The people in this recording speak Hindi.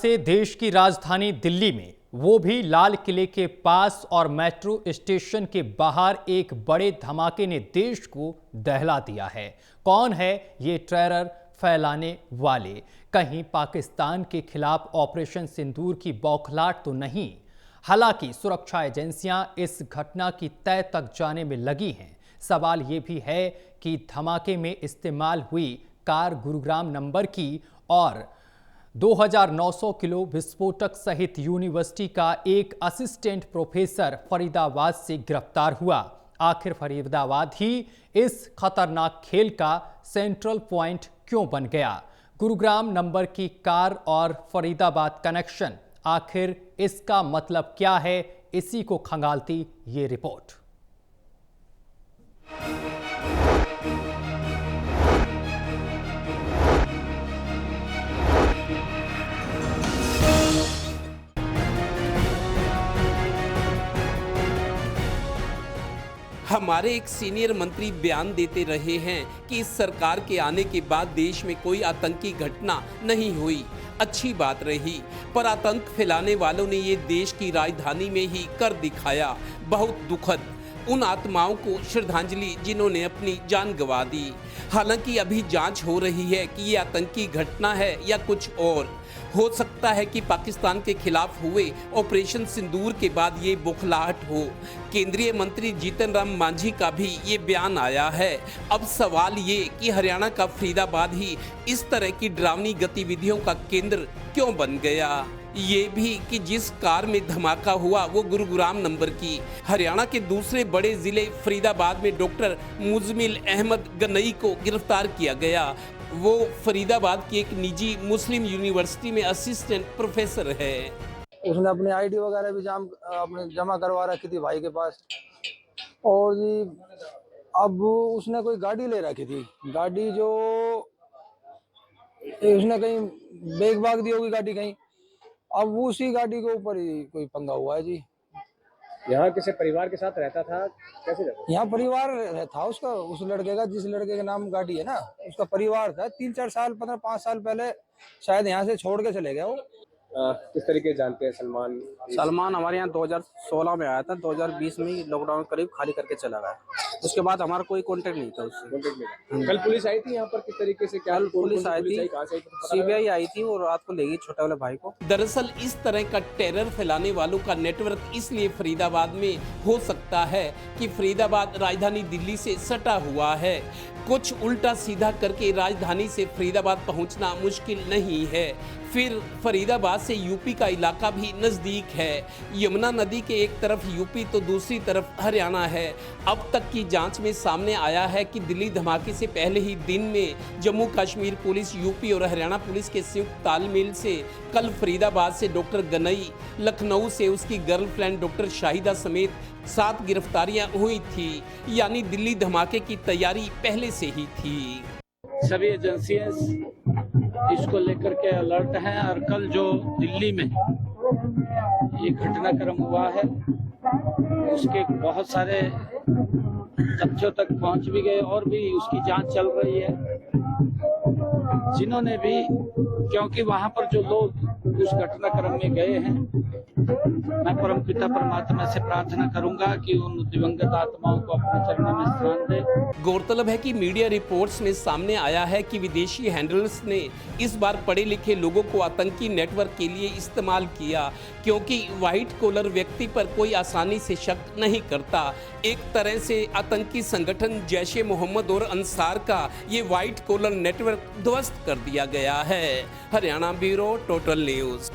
से देश की राजधानी दिल्ली में, वो भी लाल किले के पास और मेट्रो स्टेशन के बाहर एक बड़े धमाके ने देश को दहला दिया है। कौन है ये टेरर फैलाने वाले? कहीं पाकिस्तान के खिलाफ ऑपरेशन सिंदूर की बौखलाहट तो नहीं? हालांकि सुरक्षा एजेंसियां इस घटना की तह तक जाने में लगी हैं। सवाल ये भी है कि धमाके में इस्तेमाल हुई कार गुरुग्राम नंबर की और 2900 किलो विस्फोटक सहित यूनिवर्सिटी का एक असिस्टेंट प्रोफेसर फरीदाबाद से गिरफ्तार हुआ। आखिर फरीदाबाद ही इस खतरनाक खेल का सेंट्रल पॉइंट क्यों बन गया? गुरुग्राम नंबर की कार और फरीदाबाद कनेक्शन, आखिर इसका मतलब क्या है? इसी को खंगालती ये रिपोर्ट। हमारे एक सीनियर मंत्री बयान देते रहे हैं कि इस सरकार के आने के बाद देश में कोई आतंकी घटना नहीं हुई। अच्छी बात रही, पर आतंक फैलाने वालों ने ये देश की राजधानी में ही कर दिखाया। बहुत दुखद। उन आत्माओं को श्रद्धांजलि जिन्होंने अपनी जान गंवा दी। हालांकि अभी जांच हो रही है कि ये आतंकी घटना है या कुछ और। हो सकता है कि पाकिस्तान के खिलाफ हुए ऑपरेशन सिंदूर के बाद ये बौखलाहट हो। केंद्रीय मंत्री जीतन राम मांझी का भी ये बयान आया है। अब सवाल ये कि हरियाणा का फरीदाबाद ही इस तरह की डरावनी गतिविधियों का केंद्र क्यों बन गया? ये भी कि जिस कार में धमाका हुआ वो गुरुग्राम नंबर की। हरियाणा के दूसरे बड़े जिले फरीदाबाद में डॉक्टर मुजमिल अहमद गनई को गिरफ्तार किया गया। वो फरीदाबाद की एक निजी मुस्लिम यूनिवर्सिटी में असिस्टेंट प्रोफेसर है। उसने अपनी आईडी वगैरह भी अपने जमा करवा रखी थी भाई के पास। और जी अब उसने कोई गाड़ी ले रखी थी, गाड़ी जो उसने कहीं बेग भाग दी होगी गाड़ी कहीं। अब उसी गाड़ी के ऊपर ही कोई पंगा हुआ है जी। यहाँ किसी परिवार के साथ रहता था? कैसे रहता? यहाँ परिवार था उसका, उस लड़के का, जिस लड़के के नाम गाड़ी है ना, उसका परिवार था। 3-4 साल 15-5 साल पहले शायद यहाँ से छोड़ के चले गए वो। किस तरीके जानते हैं सलमान? सलमान हमारे यहाँ 2016 में आया था, 2020 में लॉकडाउन करीब खाली करके चला गया। उसके बाद हमारा कोई कांटेक्ट नहीं था उससे। कल पुलिस आई थी यहाँ पर? किस तरीके से? क्या पुलिस आई थी, सीबीआई आई थी और रात को ले गई छोटे वाले भाई को। दरअसल इस तरह का टेरर फैलाने वालों का नेटवर्क इसलिए फरीदाबाद में हो सकता है कि फरीदाबाद राजधानी दिल्ली से सटा हुआ है। कुछ उल्टा सीधा करके राजधानी से फरीदाबाद पहुंचना मुश्किल नहीं है। फिर फरीदाबाद से यूपी का इलाका भी नज़दीक है। यमुना नदी के एक तरफ यूपी तो दूसरी तरफ हरियाणा है। अब तक की जांच में सामने आया है कि दिल्ली धमाके से पहले ही दिन में जम्मू कश्मीर पुलिस, यूपी और हरियाणा पुलिस के संयुक्त तालमेल से कल फरीदाबाद से डॉक्टर गनई, लखनऊ से उसकी गर्लफ्रेंड डॉक्टर शाहिदा समेत 7 गिरफ्तारियां हुई थी। यानी दिल्ली धमाके की तैयारी पहले से ही थी। सभी एजेंसियां इसको लेकर के अलर्ट हैं और कल जो दिल्ली में ये घटनाक्रम हुआ है उसके बहुत सारे तथ्यों तक पहुंच भी गए और भी उसकी जांच चल रही है। जिन्होंने भी, क्योंकि वहां पर जो लोग उस घटनाक्रम में गए हैं, मैं परमपिता परमात्मा से प्रार्थना करूंगा कि उन दिवंगत आत्माओं को अपने चरणों में स्थान दे। गौरतलब है कि मीडिया रिपोर्ट्स में सामने आया है कि विदेशी हैंडलर्स ने इस बार पढ़े लिखे लोगों को आतंकी नेटवर्क के लिए इस्तेमाल किया, क्योंकि व्हाइट कॉलर व्यक्ति पर कोई आसानी से शक नहीं करता। एक तरह से आतंकी संगठन जैश-ए मोहम्मद और अंसार का ये व्हाइट कॉलर नेटवर्क ध्वस्त कर दिया गया है। Haryana bureau, total news.